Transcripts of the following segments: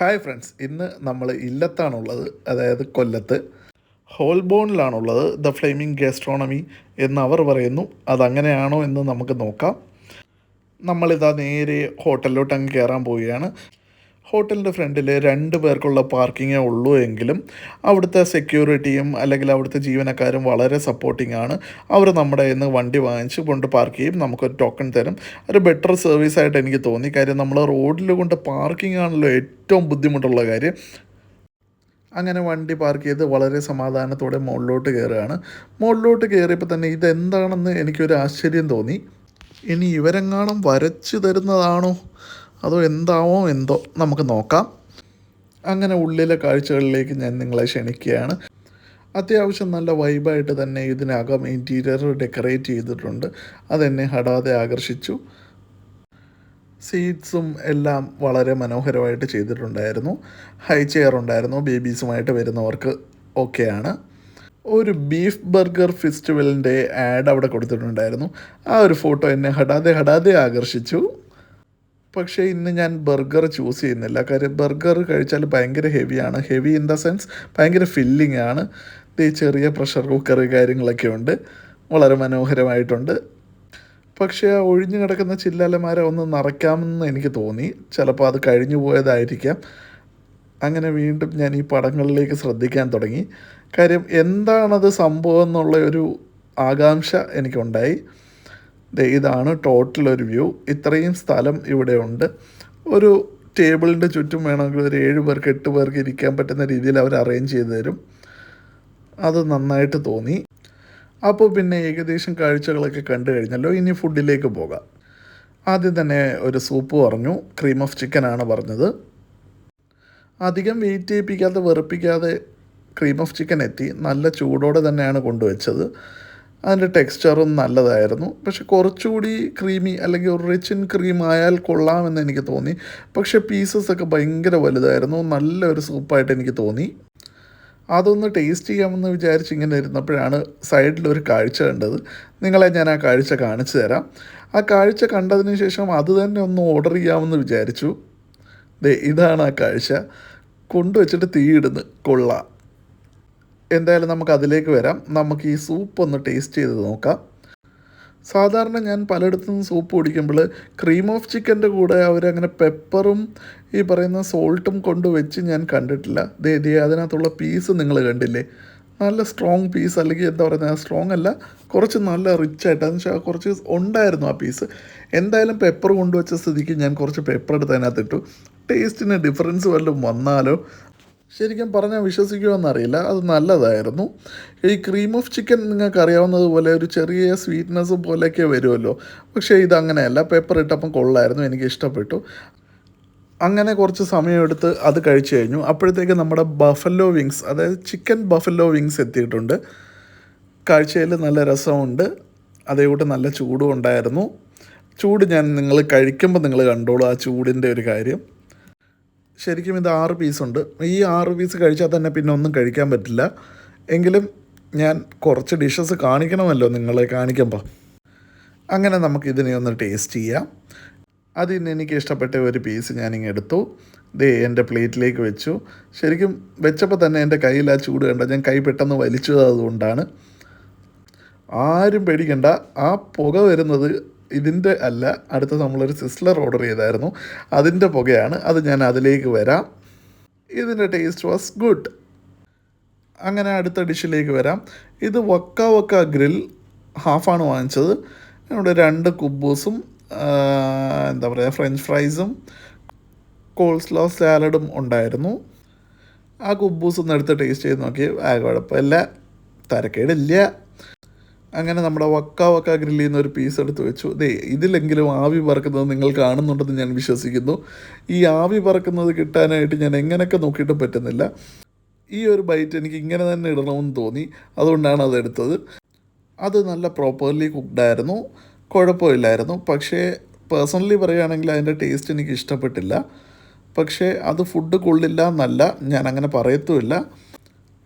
Hi friends, ഇന്ന് നമ്മൾ ഇല്ലത്താണുള്ളത്, അതായത് കൊല്ലത്ത് ഹോൾബോണിലാണുള്ളത്. ദ ഫ്ലെയിമിംഗ് ഗാസ്ട്രോണമി എന്ന് അവർ പറയുന്നു. അതങ്ങനെയാണോ എന്ന് നമുക്ക് നോക്കാം. നമ്മളിതാ നേരെ ഹോട്ടലിലോട്ട് അങ്ങ് കയറാൻ പോവുകയാണ്. ഹോട്ടലിൻ്റെ ഫ്രണ്ടിൽ 2 പേർക്കുള്ള പാർക്കിങ്ങേ ഉള്ളൂ എങ്കിലും അവിടുത്തെ സെക്യൂരിറ്റിയും അല്ലെങ്കിൽ അവിടുത്തെ ജീവനക്കാരും വളരെ സപ്പോർട്ടിംഗ് ആണ്. അവർ നമ്മുടെ കയ്യിൽ നിന്ന് വണ്ടി വാങ്ങിച്ച് കൊണ്ട് പാർക്ക് ചെയ്യും, നമുക്കൊരു ടോക്കൺ തരും. ഒരു ബെറ്റർ സർവീസായിട്ട് എനിക്ക് തോന്നി. കാര്യം നമ്മൾ റോഡിൽ കൊണ്ട് പാർക്കിംഗ് ആണല്ലോ ഏറ്റവും ബുദ്ധിമുട്ടുള്ള കാര്യം. അങ്ങനെ വണ്ടി പാർക്ക് ചെയ്ത് വളരെ സമാധാനത്തോടെ മുകളിലോട്ട് കയറുകയാണ്. മുകളിലോട്ട് കയറിയപ്പോൾ തന്നെ ഇതെന്താണെന്ന് എനിക്കൊരു ആശ്ചര്യം തോന്നി. ഇനി ഇവരെങ്ങാനും വരച്ചു തരുന്നതാണോ അതോ എന്താവോ എന്തോ, നമുക്ക് നോക്കാം. അങ്ങനെ ഉള്ളിലെ കാഴ്ചകളിലേക്ക് ഞാൻ നിങ്ങളെ ക്ഷണിക്കുകയാണ്. അത്യാവശ്യം നല്ല വൈബായിട്ട് തന്നെ ഇതിനകം ഇൻറ്റീരിയർ ഡെക്കറേറ്റ് ചെയ്തിട്ടുണ്ട്. അതെന്നെ ഹടാതെ ആകർഷിച്ചു. സീറ്റ്സും എല്ലാം വളരെ മനോഹരമായിട്ട് ചെയ്തിട്ടുണ്ടായിരുന്നു. ഹൈ ചെയർ ഉണ്ടായിരുന്നു. ബേബീസുമായിട്ട് വരുന്നവർക്ക് ഓക്കെയാണ്. ഒരു ബീഫ് ബർഗർ ഫെസ്റ്റിവലിൻ്റെ ആഡ് അവിടെ കൊടുത്തിട്ടുണ്ടായിരുന്നു. ആ ഒരു ഫോട്ടോ എന്നെ ഹടാതെ ആകർഷിച്ചു. പക്ഷേ ഇന്ന് ഞാൻ ബർഗർ ചൂസ് ചെയ്യുന്നില്ല. കാര്യം ബർഗർ കഴിച്ചാൽ ഭയങ്കര ഹെവിയാണ്. ഹെവി ഇൻ ദ സെൻസ് ഭയങ്കര ഫില്ലിംഗ് ആണ്. ഈ ചെറിയ പ്രഷർ കുക്കർ കാര്യങ്ങളൊക്കെ ഉണ്ട്, വളരെ മനോഹരമായിട്ടുണ്ട്. പക്ഷേ ആ ഒഴിഞ്ഞു കിടക്കുന്ന ചില്ലലമാരെ ഒന്ന് നിറയ്ക്കാമെന്ന് എനിക്ക് തോന്നി. ചിലപ്പോൾ അത് കഴിഞ്ഞു പോയതായിരിക്കാം. അങ്ങനെ വീണ്ടും ഞാൻ ഈ പടങ്ങളിലേക്ക് ശ്രദ്ധിക്കാൻ തുടങ്ങി. കാര്യം എന്താണത് സംഭവം എന്നുള്ള ഒരു ആകാംക്ഷ എനിക്കുണ്ടായി. ഇതാണ് ടോട്ടൽ ഒരു വ്യൂ. ഇത്രയും സ്ഥലം ഇവിടെ ഉണ്ട്. ഒരു ടേബിളിൻ്റെ ചുറ്റും വേണമെങ്കിൽ ഒരു 7 പേർക്ക് 8 പേർക്ക് ഇരിക്കാൻ പറ്റുന്ന രീതിയിൽ അവർ അറേഞ്ച് ചെയ്ത് തരും. അത് നന്നായിട്ട് തോന്നി. അപ്പോൾ പിന്നെ ഏകദേശം കാഴ്ചകളൊക്കെ കണ്ടു കഴിഞ്ഞല്ലോ. ഇനി ഫുഡിലേക്ക് പോകാം. ആദ്യം തന്നെ ഒരു സൂപ്പ് പറഞ്ഞു. ക്രീം ഓഫ് ചിക്കൻ ആണ് പറഞ്ഞത്. അധികം വെയിറ്റ് ചെയ്യിപ്പിക്കാതെ വെറുപ്പിക്കാതെ ക്രീം ഓഫ് ചിക്കൻ എത്തി. നല്ല ചൂടോടെ തന്നെയാണ് കൊണ്ടുവച്ചത്. അതിൻ്റെ ടെക്സ്ചറും നല്ലതായിരുന്നു. പക്ഷെ കുറച്ചുകൂടി ക്രീമി അല്ലെങ്കിൽ ഒരു റിച്ച് ഇൻ ക്രീം ആയാൽ കൊള്ളാമെന്ന് എനിക്ക് തോന്നി. പക്ഷേ പീസസൊക്കെ ഭയങ്കര വലുതായിരുന്നു. നല്ലൊരു സൂപ്പായിട്ട് എനിക്ക് തോന്നി. അതൊന്ന് ടേസ്റ്റ് ചെയ്യാമെന്ന് വിചാരിച്ച് ഇങ്ങനെ ഇരുന്നപ്പോഴാണ് സൈഡിലൊരു കാഴ്ച കണ്ടത്. നിങ്ങളെ ഞാൻ ആ കാഴ്ച കാണിച്ചു തരാം. ആ കാഴ്ച കണ്ടതിന് ശേഷം അത് തന്നെ ഒന്ന് ഓർഡർ ചെയ്യാമെന്ന് വിചാരിച്ചു. ഇതാണ് ആ കാഴ്ച. കൊണ്ടുവച്ചിട്ട് തീയിടുന്നു. കൊള്ളാം. എന്തായാലും നമുക്ക് അതിലേക്ക് വരാം. നമുക്ക് ഈ സൂപ്പ് ഒന്ന് ടേസ്റ്റ് ചെയ്ത് നോക്കാം. സാധാരണ ഞാൻ പലയിടത്തും സൂപ്പ് കുടിക്കുമ്പോൾ ക്രീം ഓഫ് ചിക്കൻ്റെ കൂടെ അവരങ്ങനെ പെപ്പറും ഈ പറയുന്ന സോൾട്ടും കൊണ്ട് വെച്ച് ഞാൻ കണ്ടിട്ടില്ല. അതിനകത്തുള്ള പീസ് നിങ്ങൾ കണ്ടില്ലേ? നല്ല സ്ട്രോങ് പീസ്, അല്ലെങ്കിൽ എന്താ പറയുക, സ്ട്രോങ് അല്ല, കുറച്ച് നല്ല റിച്ചായിട്ട്, എന്ന് വെച്ചാൽ കുറച്ച് ഉണ്ടായിരുന്നു ആ പീസ്. എന്തായാലും പെപ്പർ കൊണ്ടുവച്ച സ്ഥിതിക്ക് ഞാൻ കുറച്ച് പെപ്പർ എടുത്ത് അതിനകത്തിട്ടു. ടേസ്റ്റിന് ഡിഫറൻസ് വല്ലതും വന്നാലോ? ശരിക്കും പറഞ്ഞാൽ വിശ്വസിക്കുമെന്നറിയില്ല. അത് നല്ലതായിരുന്നു. ഈ ക്രീം ഓഫ് ചിക്കൻ നിങ്ങൾക്ക് അറിയാവുന്നതുപോലെ ഒരു ചെറിയ സ്വീറ്റ്നെസ് പോലെയൊക്കെ വരുമല്ലോ. പക്ഷേ ഇതങ്ങനെയല്ല. പെപ്പർ ഇട്ടപ്പം കൊള്ളായിരുന്നു, എനിക്ക് ഇഷ്ടപ്പെട്ടു. അങ്ങനെ കുറച്ച് സമയമെടുത്ത് അത് കഴിച്ചു കഴിഞ്ഞു. അപ്പോഴത്തേക്ക് നമ്മുടെ ബഫല്ലോ വിങ്സ്, അതായത് ചിക്കൻ ബഫല്ലോ വിങ്സ് എത്തിയിട്ടുണ്ട്. കാഴ്ചയിൽ നല്ല രസമുണ്ട്. അതേകൂട്ട് നല്ല ചൂടും ഉണ്ടായിരുന്നു. ചൂട് നിങ്ങൾ കഴിക്കുമ്പോൾ നിങ്ങൾ കണ്ടോളൂ ആ ചൂടിൻ്റെ ഒരു കാര്യം. ശരിക്കും ഇത് 6 പീസുണ്ട്. ഈ 6 പീസ് കഴിച്ചാൽ തന്നെ പിന്നെ ഒന്നും കഴിക്കാൻ പറ്റില്ല. എങ്കിലും ഞാൻ കുറച്ച് ഡിഷസ് കാണിക്കണമല്ലോ നിങ്ങളെ കാണിക്കുമ്പോൾ. അങ്ങനെ നമുക്കിതിനെ ഒന്ന് ടേസ്റ്റ് ചെയ്യാം. അതിന് എനിക്ക് ഇഷ്ടപ്പെട്ട ഒരു പീസ് ഞാനിങ്ങനെ എടുത്തു. എൻ്റെ പ്ലേറ്റിലേക്ക് വെച്ചു. ശരിക്കും വെച്ചപ്പോൾ തന്നെ എൻ്റെ കയ്യിൽ ആ ചൂട് കണ്ട ഞാൻ കൈ പെട്ടെന്ന് വലിച്ചത് അതുകൊണ്ടാണ്. ആരും പേടിക്കണ്ട, ആ പുക വരുന്നത് ഇതിൻ്റെ അല്ല. അടുത്ത നമ്മളൊരു സിസ്ലർ ഓർഡർ ചെയ്തായിരുന്നു, അതിൻ്റെ പുകയാണ്. അത് ഞാൻ അതിലേക്ക് വരാം. ഇതിൻ്റെ ടേസ്റ്റ് വാസ് ഗുഡ്. അങ്ങനെ അടുത്ത ഡിഷിലേക്ക് വരാം. ഇത് വക്ക ഗ്രിൽ ഹാഫാണ് വാങ്ങിച്ചത്. ഇവിടെ 2 കുബൂസും എന്താ പറയുക, ഫ്രഞ്ച് ഫ്രൈസും കോൾസ്ലോ സാലഡും ഉണ്ടായിരുന്നു. ആ കുബൂസ് ഒന്ന് എടുത്ത് ടേസ്റ്റ് ചെയ്ത് നോക്കി. കുഴപ്പമില്ല, തരക്കേടില്ല. അങ്ങനെ നമ്മുടെ വക്ക ഗ്രില്ലിൽ നിന്ന് ഒരു പീസ് എടുത്ത് വെച്ചു. ഇതിലെങ്കിലും ആവി പറക്കുന്നത് നിങ്ങൾ കാണുന്നുണ്ടെന്ന് ഞാൻ വിശ്വസിക്കുന്നു. ഈ ആവി പറക്കുന്നത് കിട്ടാനായിട്ട് ഞാൻ എങ്ങനെയൊക്കെ നോക്കിയിട്ടും പറ്റുന്നില്ല. ഈ ഒരു ബൈറ്റ് എനിക്ക് ഇങ്ങനെ തന്നെ ഇടണമെന്ന് തോന്നി, അതുകൊണ്ടാണ് അതെടുത്തത്. അത് നല്ല പ്രോപ്പർലി കുക്ക്ഡായിരുന്നു, കുഴപ്പമില്ലായിരുന്നു. പക്ഷേ പേഴ്സണലി പറയുകയാണെങ്കിൽ അതിൻ്റെ ടേസ്റ്റ് എനിക്ക് ഇഷ്ടപ്പെട്ടില്ല. പക്ഷേ അത് ഫുഡ് കൊള്ളില്ല എന്നല്ല, ഞാൻ അങ്ങനെ പറയത്തുമില്ല.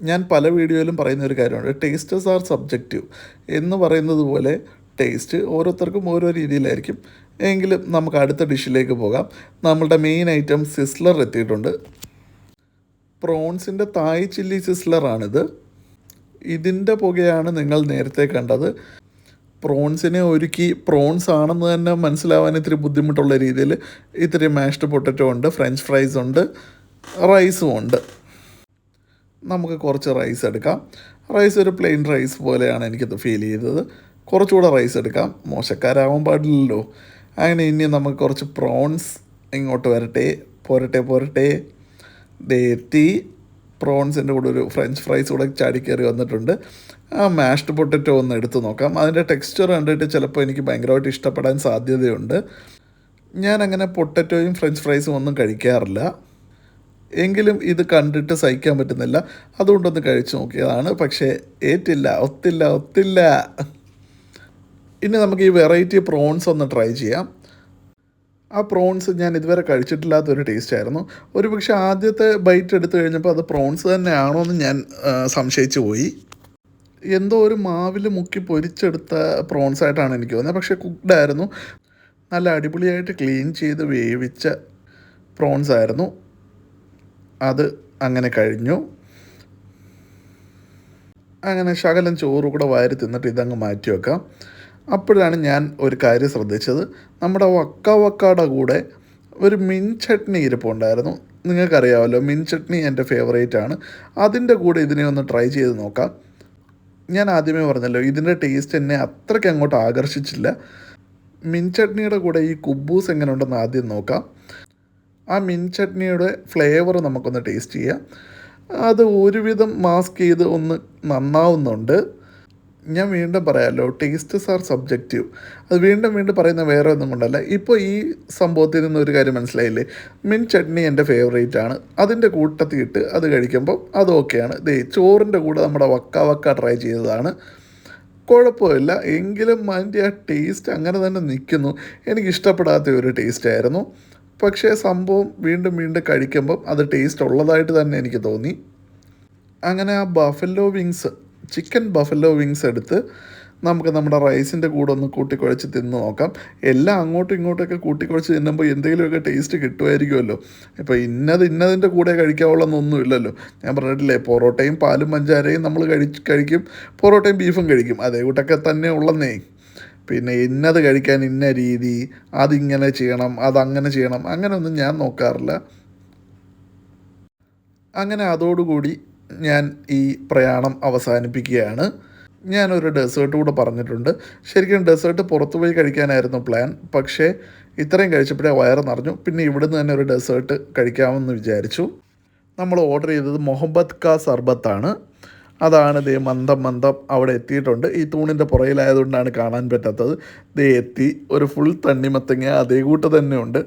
ഞാൻ പല വീഡിയോയിലും പറയുന്ന ഒരു കാര്യമുണ്ട്, ടേസ്റ്റേഴ്സ് ആർ സബ്ജക്റ്റീവ് എന്ന് പറയുന്നത് പോലെ ടേസ്റ്റ്. ഓരോരുത്തർക്കും ഓരോ രീതിയിലായിരിക്കും. എങ്കിലും നമുക്ക് അടുത്ത ഡിഷിലേക്ക് പോകാം. നമ്മളുടെ മെയിൻ ഐറ്റം സിസ്ലർ എത്തിയിട്ടുണ്ട്. പ്രോൺസിൻ്റെ തായ് ചില്ലി സിസ്ലറാണിത്. ഇതിൻ്റെ പുകയാണ് നിങ്ങൾ നേരത്തെ കണ്ടത്. പ്രോൺസിനെ ഒരുക്കി പ്രോൺസ് ആണെന്ന് തന്നെ മനസ്സിലാവാൻ ഇത്തിരി ബുദ്ധിമുട്ടുള്ള രീതിയിൽ ഇത്തിരി മാഷ്ഡ് പൊട്ടറ്റോ ഉണ്ട്, ഫ്രഞ്ച് ഫ്രൈസ് ഉണ്ട്, റൈസും ഉണ്ട്. നമുക്ക് കുറച്ച് റൈസ് എടുക്കാം. റൈസ് ഒരു പ്ലെയിൻ റൈസ് പോലെയാണ് എനിക്കത് ഫീൽ ചെയ്തത്. കുറച്ചുകൂടെ റൈസ് എടുക്കാം, മോശക്കാരാവാൻ പാടില്ലല്ലോ. അങ്ങനെ ഇനി നമുക്ക് കുറച്ച് പ്രോൺസ് ഇങ്ങോട്ട് വരട്ടെ. പോരട്ടെ എത്തി. പ്രോൺസിൻ്റെ കൂടെ ഒരു ഫ്രഞ്ച് ഫ്രൈസ് കൂടെ ചാടിക്കയറി വന്നിട്ടുണ്ട്. ആ മാഷ്ഡ് പൊട്ടറ്റോ ഒന്ന് എടുത്ത് നോക്കാം. അതിൻ്റെ ടെക്സ്ചർ കണ്ടിട്ട് ചിലപ്പോൾ എനിക്ക് ഭയങ്കരമായിട്ട് ഇഷ്ടപ്പെടാൻ സാധ്യതയുണ്ട്. ഞാനങ്ങനെ പൊട്ടറ്റോയും ഫ്രഞ്ച് ഫ്രൈസും ഒന്നും കഴിക്കാറില്ല. എങ്കിലും ഇത് കണ്ടിട്ട് സഹിക്കാൻ പറ്റുന്നില്ല. അതുകൊണ്ടൊന്ന് കഴിച്ചു നോക്കിയതാണ്. പക്ഷേ ഒത്തില്ല. ഇനി നമുക്ക് ഈ വെറൈറ്റി പ്രോൺസ് ഒന്ന് ട്രൈ ചെയ്യാം. ആ പ്രോൺസ് ഞാൻ ഇതുവരെ കഴിച്ചിട്ടില്ലാത്തൊരു ടേസ്റ്റ് ആയിരുന്നു. പക്ഷേ ആദ്യത്തെ ബൈറ്റ് എടുത്തു കഴിഞ്ഞപ്പോൾ അത് പ്രോൺസ് തന്നെയാണോ എന്ന് ഞാൻ സംശയിച്ചു പോയി. എന്തോ ഒരു മാവിൽ മുക്കി പൊരിച്ചെടുത്ത പ്രോൺസ് ആയിട്ടാണ് എനിക്ക് തോന്നുന്നത്. പക്ഷേ കുക്ക്ഡ് ആയിരുന്നു. നല്ല അടിപൊളിയായിട്ട് ക്ലീൻ ചെയ്ത് വേവിച്ച പ്രോൺസ് ആയിരുന്നു. അത് അങ്ങനെ കഴിഞ്ഞു. അങ്ങനെ ശകലം ചോറ് കൂടെ വാരി തിന്നിട്ട് ഇതങ്ങ് മാറ്റി വെക്കാം. അപ്പോഴാണ് ഞാൻ ഒരു കാര്യം ശ്രദ്ധിച്ചത്. നമ്മുടെ വക്കാവക്കാടെ കൂടെ ഒരു മിൻ ചട്നി ഇരിപ്പുണ്ടായിരുന്നു. നിങ്ങൾക്കറിയാമല്ലോ, മിൻ ചട്നി എൻ്റെ ഫേവറേറ്റാണ്. അതിൻ്റെ കൂടെ ഇതിനെ ഒന്ന് ട്രൈ ചെയ്ത് നോക്കാം. ഞാൻ ആദ്യമേ പറഞ്ഞല്ലോ, ഇതിൻ്റെ ടേസ്റ്റ് എന്നെ അത്രയ്ക്ക് അങ്ങോട്ട് ആകർഷിച്ചില്ല. മിൻ ചട്നിയുടെ കൂടെ ഈ കുബൂസ് എങ്ങനെ ഉണ്ടെന്ന് ആദ്യം നോക്കാം. ആ മിൻ ചട്നിയുടെ ഫ്ലേവർ നമുക്കൊന്ന് ടേസ്റ്റ് ചെയ്യാം. അത് ഒരുവിധം മാസ്ക് ചെയ്ത് ഒന്ന് നന്നാവുന്നുണ്ട്. ഞാൻ വീണ്ടും പറയാമല്ലോ, ടേസ്റ്റ്സ് ആർ സബ്ജക്റ്റീവ്. അത് വീണ്ടും പറയുന്ന വേറെ ഒന്നും കൊണ്ടല്ല. ഇപ്പോൾ ഈ സംഭവത്തിൽ നിന്ന് ഒരു കാര്യം മനസ്സിലായില്ലേ, മിൻ ചട്നി എൻ്റെ ഫേവറേറ്റാണ്. അതിൻ്റെ കൂട്ടത്തിയിട്ട് അത് കഴിക്കുമ്പോൾ അത് ഓക്കെയാണ്. ചോറിൻ്റെ കൂടെ നമ്മുടെ വക്ക ട്രൈ ചെയ്തതാണ്. കുഴപ്പമില്ല. എങ്കിലും അതിൻ്റെ ആ ടേസ്റ്റ് അങ്ങനെ തന്നെ നിൽക്കുന്നു. എനിക്കിഷ്ടപ്പെടാത്ത ഒരു ടേസ്റ്റായിരുന്നു. പക്ഷേ സംഭവം വീണ്ടും കഴിക്കുമ്പം അത് ടേസ്റ്റ് ഉള്ളതായിട്ട് തന്നെ എനിക്ക് തോന്നി. അങ്ങനെ ആ ചിക്കൻ ബഫല്ലോ വിങ്സ് എടുത്ത് നമുക്ക് നമ്മുടെ റൈസിൻ്റെ കൂടെ ഒന്ന് കൂട്ടിക്കുഴച്ച് തിന്ന് നോക്കാം. എല്ലാം അങ്ങോട്ടും ഇങ്ങോട്ടൊക്കെ കൂട്ടിക്കുഴച്ച് തിന്നുമ്പോൾ എന്തെങ്കിലുമൊക്കെ ടേസ്റ്റ് കിട്ടുമായിരിക്കുമല്ലോ. ഇപ്പോൾ ഇന്നതിൻ്റെ കൂടെ കഴിക്കാവുള്ളതൊന്നുമില്ലല്ലോ. ഞാൻ പറഞ്ഞിട്ടില്ലേ, പൊറോട്ടയും പാലും പഞ്ചാരയും നമ്മൾ കഴിക്കും, പൊറോട്ടയും ബീഫും കഴിക്കും. അതേ കൂട്ടൊക്കെ തന്നെ ഉള്ളന്നേ. പിന്നെ ഇന്നത് കഴിക്കാൻ ഇന്ന രീതി, അതിങ്ങനെ ചെയ്യണം, അതങ്ങനെ ചെയ്യണം, അങ്ങനെയൊന്നും ഞാൻ നോക്കാറില്ല. അങ്ങനെ അതോടുകൂടി ഞാൻ ഈ പ്രയാണം അവസാനിപ്പിക്കുകയാണ്. ഞാനൊരു ഡെസേർട്ട് കൂടെ പറഞ്ഞിട്ടുണ്ട്. ശരിക്കും ഡെസേർട്ട് പുറത്തു പോയി കഴിക്കാനായിരുന്നു പ്ലാൻ. പക്ഷേ ഇത്രയും കഴിച്ചപ്പോഴേ വയറ് നിറഞ്ഞു. പിന്നെ ഇവിടുന്ന് തന്നെ ഒരു ഡെസേർട്ട് കഴിക്കാമെന്ന് വിചാരിച്ചു. നമ്മൾ ഓർഡർ ചെയ്തത് മൊഹബത്ത് കാ സർബത്താണ്. അതാണ് മന്ദം അവിടെ എത്തിയിട്ടുണ്ട്. ഈ തൂണിൻ്റെ പുറയിലായതുകൊണ്ടാണ് കാണാൻ പറ്റാത്തത്. എത്തി. ഒരു ഫുൾ തണ്ണിമത്തങ്ങ അതേ കൂട്ട് തന്നെ ഉണ്ട്.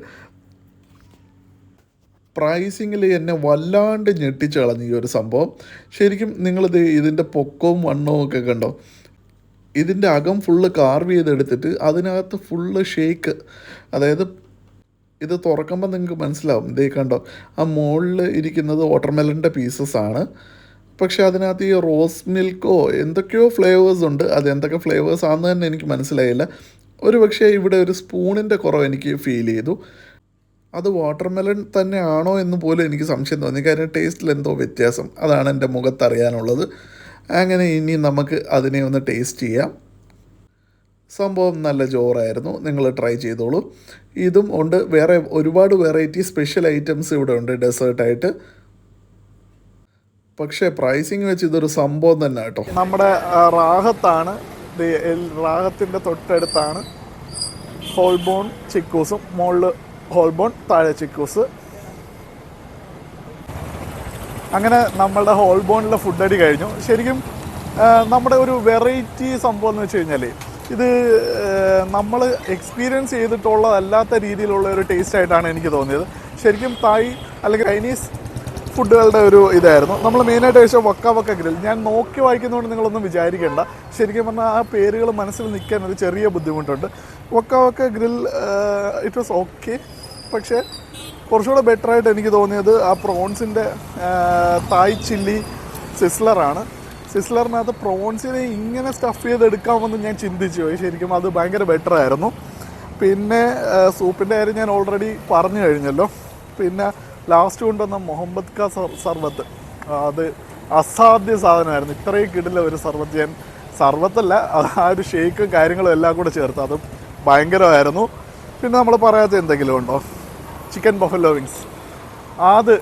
പ്രൈസിങ്ങിൽ എന്നെ വല്ലാണ്ട് ഞെട്ടിച്ച് കളഞ്ഞു ഈ ഒരു സംഭവം. ശരിക്കും നിങ്ങളിത് ഇതിൻ്റെ പൊക്കവും വണ്ണവും ഒക്കെ കണ്ടോ. ഇതിൻ്റെ അകം ഫുള്ള് കാർവ് ചെയ്തെടുത്തിട്ട് അതിനകത്ത് ഫുള്ള് ഷേക്ക്. അതായത് ഇത് തുറക്കുമ്പോൾ നിങ്ങൾക്ക് മനസ്സിലാവും. കണ്ടോ, ആ മുകളിൽ ഇരിക്കുന്നത് വാട്ടർമെലൻ്റെ പീസസ് ആണ്. പക്ഷേ അതിനകത്ത് ഈ റോസ് മിൽക്കോ എന്തൊക്കെയോ ഫ്ലേവേഴ്സ് ഉണ്ട്. അത് എന്തൊക്കെ ഫ്ലേവേഴ്സ് ആണെന്ന് തന്നെ എനിക്ക് മനസ്സിലായില്ല. പക്ഷേ ഇവിടെ ഒരു സ്പൂണിൻ്റെ കുറവ് എനിക്ക് ഫീൽ ചെയ്തു. അത് വാട്ടർമെലൺ തന്നെ ആണോ എന്ന് പോലും എനിക്ക് സംശയം തോന്നി. കാര്യം ടേസ്റ്റിൽ എന്തോ വ്യത്യാസം. അതാണ് എൻ്റെ മുഖത്തറിയാനുള്ളത്. അങ്ങനെ ഇനി നമുക്ക് അതിനെ ഒന്ന് ടേസ്റ്റ് ചെയ്യാം. സംഭവം നല്ല ജോറായിരുന്നു. നിങ്ങൾ ട്രൈ ചെയ്തോളൂ. ഇതും ഉണ്ട്. വേറെ ഒരുപാട് വെറൈറ്റി സ്പെഷ്യൽ ഐറ്റംസ് ഇവിടെ ഉണ്ട് ഡെസേർട്ടായിട്ട്. പക്ഷേ പ്രൈസിങ് വെച്ച് ഇതൊരു സംഭവം തന്നെ കേട്ടോ. നമ്മുടെ റാഹത്താണ്. റാഹത്തിൻ്റെ തൊട്ടടുത്താണ് ഹോൾബോൺ ചിക്കൂസും. മുകളിൽ ഹോൾബോൺ, താഴെ ചിക്കൂസ്. അങ്ങനെ നമ്മളുടെ ഹോൾബോണിലെ ഫുഡ് അടി കഴിഞ്ഞു. ശരിക്കും നമ്മുടെ ഒരു വെറൈറ്റി സംഭവം എന്ന് വെച്ച് കഴിഞ്ഞാൽ ഇത് നമ്മൾ എക്സ്പീരിയൻസ് ചെയ്തിട്ടുള്ളതല്ലാത്ത രീതിയിലുള്ള ഒരു ടേസ്റ്റ് ആയിട്ടാണ് എനിക്ക് തോന്നിയത്. ശരിക്കും തായ് അല്ലെങ്കിൽ ചൈനീസ് ഫുഡുകളുടെ ഒരു ഇതായിരുന്നു. നമ്മൾ മെയിനായിട്ട് കഴിച്ച വക്ക ഗ്രിൽ. ഞാൻ നോക്കി വായിക്കുന്നതുകൊണ്ട് നിങ്ങളൊന്നും വിചാരിക്കേണ്ട. ശരിക്കും പറഞ്ഞാൽ ആ പേരുകൾ മനസ്സിൽ നിൽക്കാൻ ഒരു ചെറിയ ബുദ്ധിമുട്ടുണ്ട്. വക്ക ഗ്രിൽ ഇറ്റ് വാസ് ഓക്കെ. പക്ഷേ കുറച്ചുകൂടെ ബെറ്ററായിട്ട് എനിക്ക് തോന്നിയത് ആ പ്രോൺസിൻ്റെ തായ് ചില്ലി സിസ്ലറാണ്. സിസ്ലറിനകത്ത് പ്രോൺസിനെ ഇങ്ങനെ സ്റ്റഫ് ചെയ്തെടുക്കാമെന്ന് ഞാൻ ചിന്തിച്ചു പോയി. ശരിക്കും അത് ഭയങ്കര ബെറ്റർ ആയിരുന്നു. പിന്നെ സൂപ്പിൻ്റെ കാര്യം ഞാൻ ഓൾറെഡി പറഞ്ഞു കഴിഞ്ഞല്ലോ. പിന്നെ ലാസ്റ്റ് കൊണ്ടുവന്ന മുഹമ്മദ് ഖാ സർബത്ത്, അത് അസാധ്യ സാധനമായിരുന്നു. ഇത്രയും കിടില ഒരു സർബത്ത്, ഞാൻ സർബത്തല്ല, ആ ഒരു ഷേക്കും കാര്യങ്ങളും എല്ലാം കൂടെ ചേർത്ത് അത് ഭയങ്കരമായിരുന്നു. പിന്നെ നമ്മൾ പറയാത്ത എന്തെങ്കിലും ഉണ്ടോ? ചിക്കൻ ബഫല്ലോ വിങ്സ്, അത്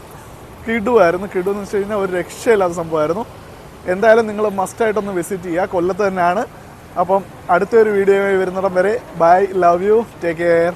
കിടുവായിരുന്നു. കിടുവെന്ന് വെച്ച് കഴിഞ്ഞാൽ ഒരു രക്ഷയില്ലാത്ത സംഭവമായിരുന്നു. എന്തായാലും നിങ്ങൾ മസ്റ്റായിട്ടൊന്ന് വിസിറ്റ് ചെയ്യുക. കൊല്ലത്ത് തന്നെയാണ്. അപ്പം അടുത്തൊരു വീഡിയോയുമായി വരുന്നിടം വരെ bye, love you, take care.